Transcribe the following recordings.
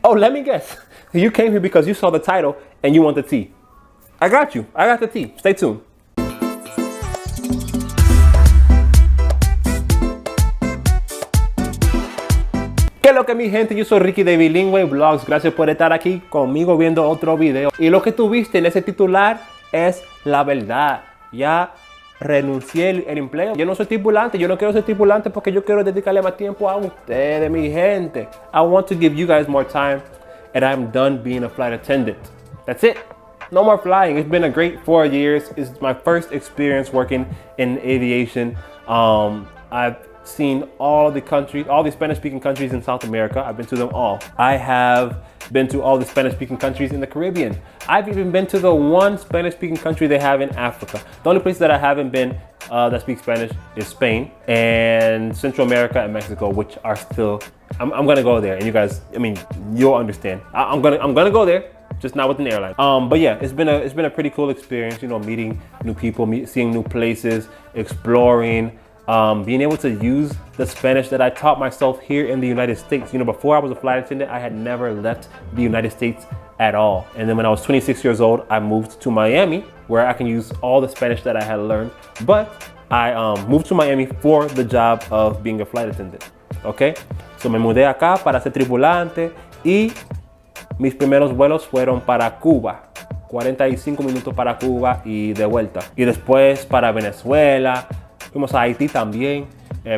Oh, let me guess. You came here because you saw the title and you want the tea. I got you. I got the tea. Stay tuned. ¿Qué es lo que mi gente? Yo soy Ricky de Bilingüe Vlogs. Gracias por estar aquí conmigo viendo otro video. Y lo que tú viste en ese titular es la verdad. Ya renuncié el empleo. Yo no soy tripulante. Yo no quiero ser tripulante porque yo quiero dedicarle más tiempo a ustedes, mi gente. I want to give you guys more time. And I'm done being a flight attendant. That's it. No more flying. It's been a great 4 years. It's my first experience working in aviation. I've seen all the countries, all the Spanish-speaking countries in South America. I've been to them all. I have been to all the Spanish-speaking countries in the Caribbean. I've even been to the one Spanish-speaking country they have in Africa. The only place that I haven't been that speaks Spanish is Spain and Central America and Mexico, which are still. I'm gonna go there, and you guys, I mean, you'll understand. I'm gonna go there, just not with an airline. But yeah, it's been a pretty cool experience. You know, meeting new people, seeing new places, exploring. Being able to use the Spanish that I taught myself here in the United States. You know, before I was a flight attendant, I had never left the United States at all. And then when I was 26 years old, I moved to Miami, where I can use all the Spanish that I had learned. But I moved to Miami for the job of being a flight attendant. Okay? So me mudé acá para ser tripulante y mis primeros vuelos fueron para Cuba. 45 minutos para Cuba y de vuelta. Y después para Venezuela. Fuimos a Haití también,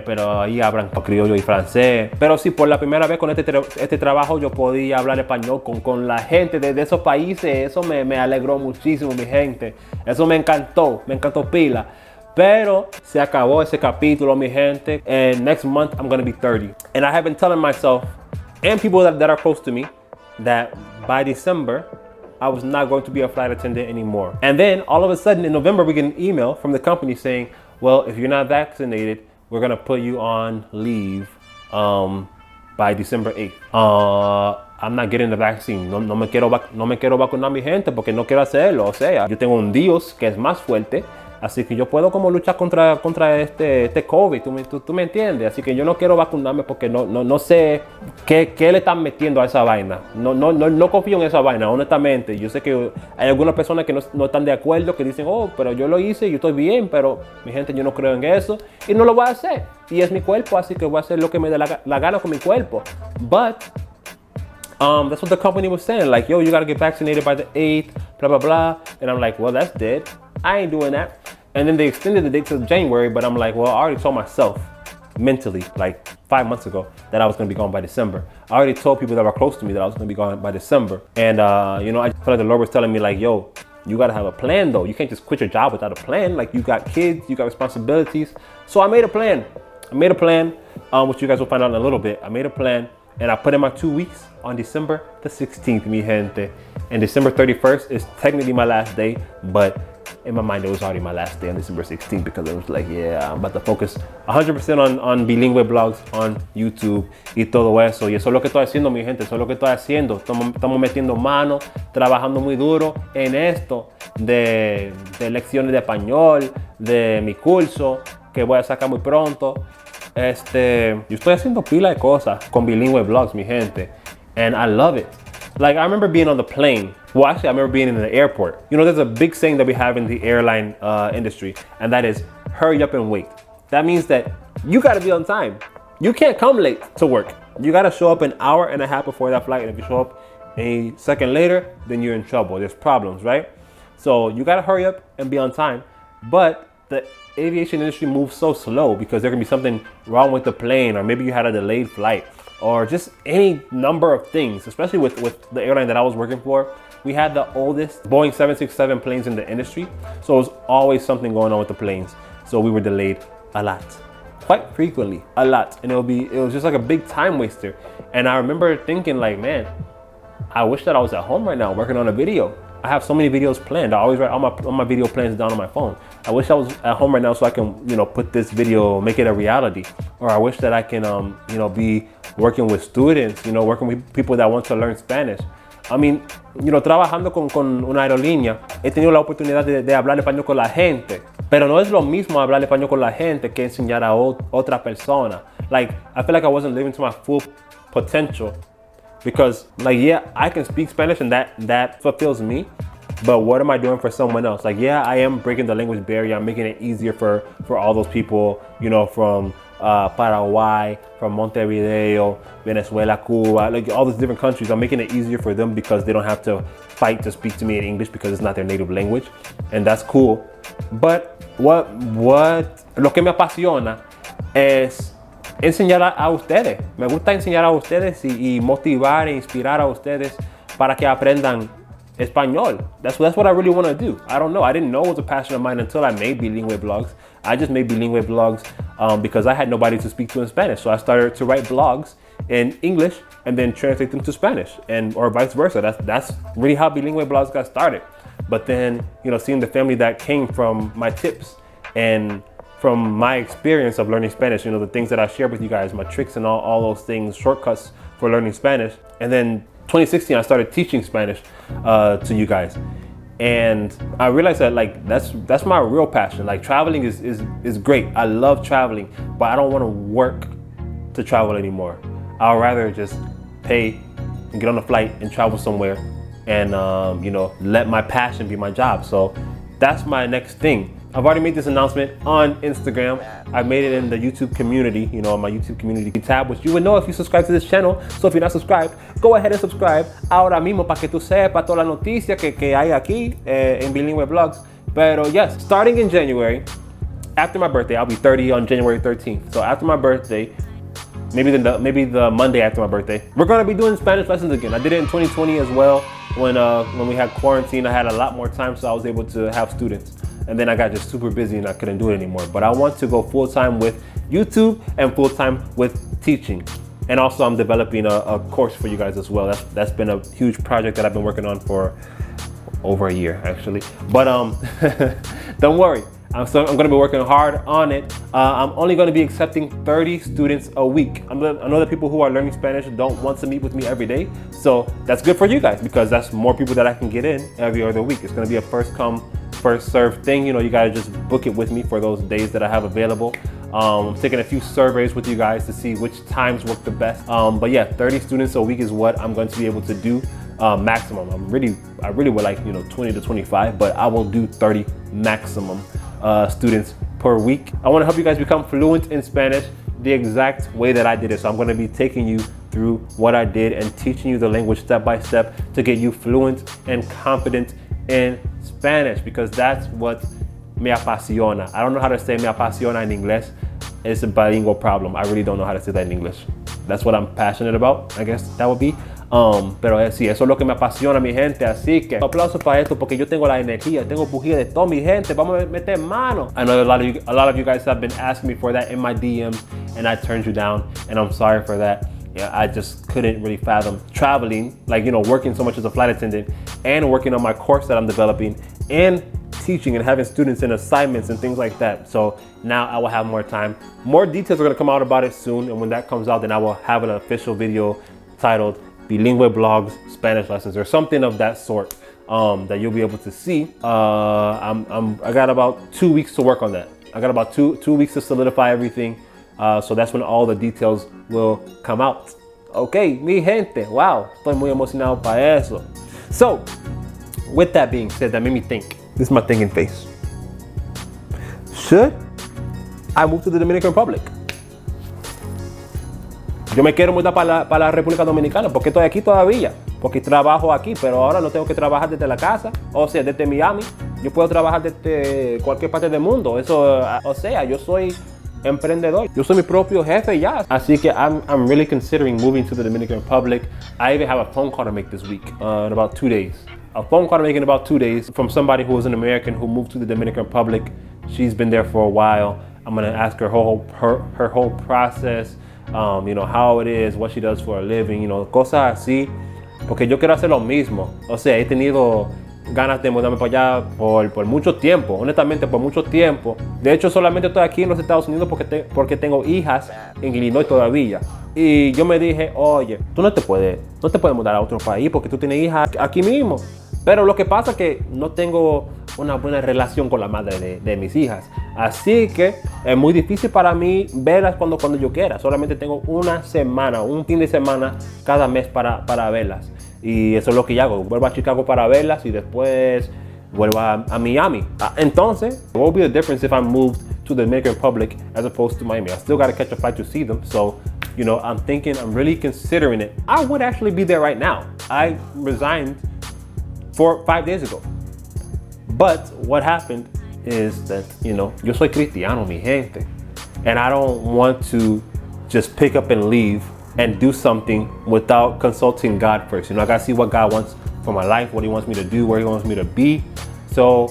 pero ahí hablan criollo y francés. Pero sí, por la primera vez con este trabajo yo podía hablar español con la gente de esos países. Eso me alegró muchísimo, mi gente. Eso me encantó pila. Pero se acabó ese capítulo, mi gente. And next month I'm gonna be 30. And I have been telling myself, and people that are close to me, that by December, I was not going to be a flight attendant anymore. And then all of a sudden in November, we get an email from the company saying, well, if you're not vaccinated, we're gonna put you on leave by December 8th. I'm not getting the vaccine. No me quiero vacunar, mi gente, porque no quiero hacerlo. O sea, yo tengo un Dios que es más fuerte, así que yo puedo como luchar contra este COVID, tú me entiendes. Así que yo no quiero vacunarme porque no sé qué le están metiendo a esa vaina. No confío en esa vaina, honestamente. Yo sé que hay algunas personas que no están de acuerdo, que dicen, oh, pero yo lo hice, yo estoy bien, pero mi gente, yo no creo en eso y no lo voy a hacer. Y es mi cuerpo, así que voy a hacer lo que me dé la gana con mi cuerpo. But that's what the company was saying, like, yo, you gotta get vaccinated by the 8th, blah, blah, blah. And I'm like, well, that's dead. I ain't doing that. And then they extended the date to January, but I'm like, well, I already told myself mentally, like 5 months ago, that I was gonna be gone by December. I already told people that were close to me that I was gonna be gone by December. And, you know, I feel like the Lord was telling me, like, yo, you gotta have a plan though. You can't just quit your job without a plan. Like, you got kids, you got responsibilities. So I made a plan. Which you guys will find out in a little bit. I made a plan. And I put in my 2 weeks on December the 16th, mi gente. And December 31st is technically my last day, but in my mind, it was already my last day on December 16th because it was like, yeah, I'm about to focus 100% on Bilingüe Vlogs on YouTube y todo eso. Y eso es lo que estoy haciendo, mi gente. Eso es lo que estoy haciendo. Estamos metiendo mano, trabajando muy duro en esto de lecciones de español, de mi curso que voy a sacar muy pronto. Yo estoy haciendo pila de cosas con Bilingüe Vlogs, mi gente, and I love it. Like, I remember being on the plane. Well, actually, I remember being in the airport. You know, there's a big saying that we have in the airline industry, and that is, hurry up and wait. That means that you gotta be on time. You can't come late to work. You gotta show up an hour and a half before that flight, and if you show up a second later, then you're in trouble. There's problems, right? So you gotta hurry up and be on time, but the aviation industry moves so slow because there can be something wrong with the plane, or maybe you had a delayed flight, or just any number of things, especially with the airline that I was working for. We had the oldest Boeing 767 planes in the industry, so it was always something going on with the planes. So we were delayed a lot, quite frequently, a lot. And it was just like a big time waster. And I remember thinking, like, man, I wish that I was at home right now working on a video. I have so many videos planned. I always write all my video plans down on my phone. I wish I was at home right now so I can, you know, put this video, make it a reality. Or I wish that I can, you know, be working with students, you know, working with people that want to learn Spanish. I mean, you know, trabajando con una aerolínea, he tenido la oportunidad de hablar español con la gente. Pero no es lo mismo hablar español con la gente que enseñar a otra persona. Like, I feel like I wasn't living to my full potential Because like, yeah, I can speak Spanish and that fulfills me. But what am I doing for someone else? Like, yeah, I am breaking the language barrier. I'm making it easier for all those people, you know, from Paraguay, from Montevideo, Venezuela, Cuba, like all these different countries. I'm making it easier for them because they don't have to fight to speak to me in English because it's not their native language. And that's cool. But lo que me apasiona es enseñar a ustedes. Me gusta enseñar a ustedes y motivar e inspirar a ustedes para que aprendan español. That's what I really want to do. I don't know. I didn't know it was a passion of mine until I made Bilingüe blogs. I just made Bilingüe blogs because I had nobody to speak to in Spanish. So I started to write blogs in English and then translate them to Spanish, or vice versa. That's really how Bilingüe blogs got started. But then, you know, seeing the family that came from my tips and from my experience of learning Spanish, you know, the things that I shared with you guys, my tricks and all those things, shortcuts for learning Spanish. And then 2016, I started teaching Spanish to you guys. And I realized that like that's my real passion. Like traveling is great. I love traveling, but I don't want to work to travel anymore. I'd rather just pay and get on a flight and travel somewhere and you know, let my passion be my job. So that's my next thing. I've already made this announcement on Instagram. I made it in the YouTube community, you know, my YouTube community tab, which you would know if you subscribe to this channel. So if you're not subscribed, go ahead and subscribe ahora mismo para que tú sepas toda la noticia que hay aquí en Bilingüe Blogs. Pero yes, starting in January, after my birthday, I'll be 30 on January 13th. So after my birthday, maybe the Monday after my birthday, we're gonna be doing Spanish lessons again. I did it in 2020 as well. When we had quarantine, I had a lot more time, so I was able to have students. And then I got just super busy and I couldn't do it anymore. But I want to go full-time with YouTube and full-time with teaching. And also I'm developing a course for you guys as well. That's been a huge project that I've been working on for over a year actually. But don't worry, I'm gonna be working hard on it. I'm only gonna be accepting 30 students a week. I know that people who are learning Spanish don't want to meet with me every day. So that's good for you guys because that's more people that I can get in every other week. It's gonna be a first come, first served thing. You know, you gotta just book it with me for those days that I have available. I'm taking a few surveys with you guys to see which times work the best. But yeah, 30 students a week is what I'm going to be able to do maximum. I really would like, you know, 20 to 25, but I will do 30 maximum students per week. I want to help you guys become fluent in Spanish the exact way that I did it. So I'm going to be taking you through what I did and teaching you the language step by step to get you fluent and confident in Spanish, because that's what me apasiona. I don't know how to say me apasiona in English. It's a bilingual problem. I really don't know how to say that in English. That's what I'm passionate about, I guess that would be. Pero sí, eso es lo que me apasiona, mi gente. Así que aplausos para esto porque yo tengo la energía, tengo bujía de todo, mi gente. Vamos a meter mano. I know a lot of you guys have been asking me for that in my DMs, and I turned you down, and I'm sorry for that. Yeah, I just couldn't really fathom traveling, like, you know, working so much as a flight attendant and working on my course that I'm developing and teaching and having students and assignments and things like that. So now I will have more time. More details are gonna come out about it soon. And when that comes out, then I will have an official video titled Bilingüe Blogs Spanish Lessons or something of that sort that you'll be able to see. I got about 2 weeks to work on that. I got about two weeks to solidify everything. So that's when all the details will come out. Okay, mi gente, wow, estoy muy emocionado para eso. So, with that being said, that made me think. This is my thinking face. Should I move to the Dominican Republic? Yo me quiero mudar para la República Dominicana porque estoy aquí todavía, porque trabajo aquí, pero ahora no tengo que trabajar desde la casa, o sea, desde Miami. Yo puedo trabajar desde cualquier parte del mundo. Eso, o sea, yo soy emprendedor. Yo soy mi propio jefe ya. Así que I'm really considering moving to the Dominican Republic. I even have a phone call to make this week in about 2 days. A phone call to make in about 2 days from somebody who is an American who moved to the Dominican Republic. She's been there for a while. I'm gonna ask her her whole process, you know, how it is, what she does for a living, you know, cosas así. Porque yo quiero hacer lo mismo. O sea, he tenido ganas de mudarme para allá por mucho tiempo, honestamente por mucho tiempo. De hecho, solamente estoy aquí en los Estados Unidos porque tengo hijas en Illinois todavía. Y yo me dije, oye, tú no te puedes mudar a otro país porque tú tienes hijas aquí mismo. Pero lo que pasa es que no tengo una buena relación con la madre de mis hijas. Así que es muy difícil para mí verlas cuando yo quiera. Solamente tengo una semana, un fin de semana cada mes para verlas. Y eso es lo que yo hago. Vuelvo a Chicago para verlas y después vuelvo a Miami. Entonces, what will be the difference if I moved to the Dominican Republic as opposed to Miami? I still got to catch a flight to see them. So, you know, I'm really considering it. I would actually be there right now. I resigned 5 days ago. But what happened is that, you know, yo soy cristiano, mi gente. And I don't want to just pick up and leave and do something without consulting God first. You know, I gotta see what God wants for my life, what he wants me to do, where he wants me to be. So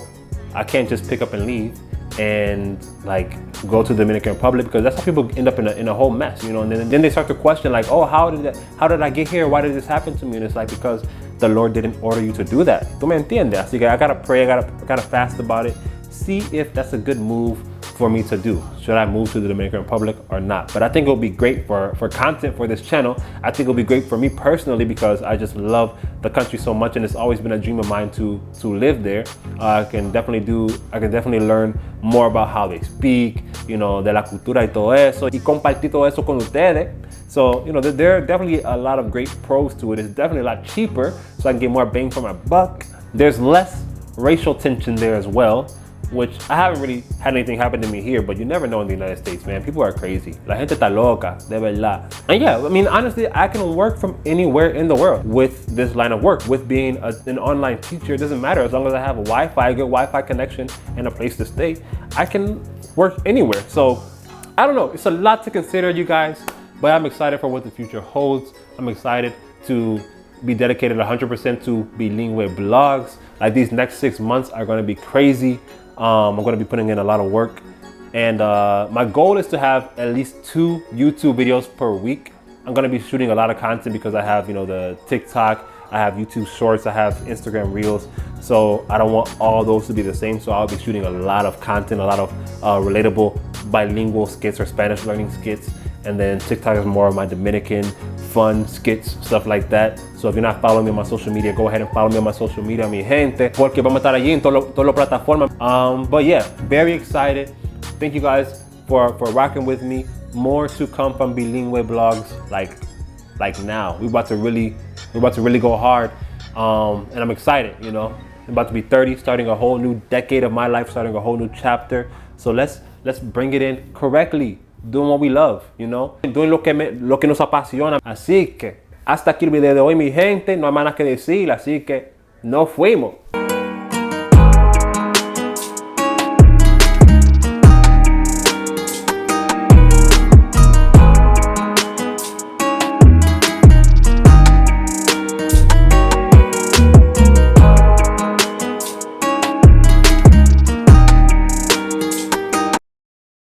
I can't just pick up and leave and like go to the Dominican Republic, because that's how people end up in a whole mess, you know. And then they start to question like, oh, how did I get here? Why did this happen to me? And it's like, because the Lord didn't order you to do that. ¿Tú me entiendes? Así que I gotta pray, I gotta fast about it, see if that's a good move for me to do. Should I move to the Dominican Republic or not? But I think it'll be great for content for this channel. I think it'll be great for me personally, because I just love the country so much, and it's always been a dream of mine to live there. I can definitely learn more about how they speak, you know, de la cultura y todo eso, y compartir todo eso con ustedes. So, you know, there are definitely a lot of great pros to it. It's definitely a lot cheaper, so I can get more bang for my buck. There's less racial tension there as well, which I haven't really had anything happen to me here, but you never know in the United States, man. People are crazy. La gente está loca, de verdad. And yeah, I mean, honestly, I can work from anywhere in the world with this line of work, with being an online teacher. It doesn't matter, as long as I have a Wi-Fi, a good Wi-Fi connection, and a place to stay, I can work anywhere. So, I don't know, it's a lot to consider, you guys, but I'm excited for what the future holds. I'm excited to be dedicated 100% to Bilingue blogs. Like, these next 6 months are gonna be crazy. I'm going to be putting in a lot of work, and my goal is to have at least 2 YouTube videos per week. I'm going to be shooting a lot of content because I have, you know, the TikTok, I have YouTube Shorts, I have Instagram Reels, so I don't want all those to be the same. So I'll be shooting a lot of content, a lot of relatable bilingual skits or Spanish learning skits, and then TikTok is more of my Dominican fun skits, stuff like that. So if you're not following me on my social media, go ahead and follow me on my social media, mi gente, porque vamos a estar allí en todas las plataformas. But yeah, very excited. Thank you guys for rocking with me. More to come from Bilingue blogs, like now. We're about to really go hard, and I'm excited. You know, I'm about to be 30, starting a whole new decade of my life, starting a whole new chapter. So let's bring it in correctly. Doing what we love, you know, doing lo que nos apasiona. Así que hasta aquí el video de hoy, mi gente. No hay más nada que decir, así que nos fuimos.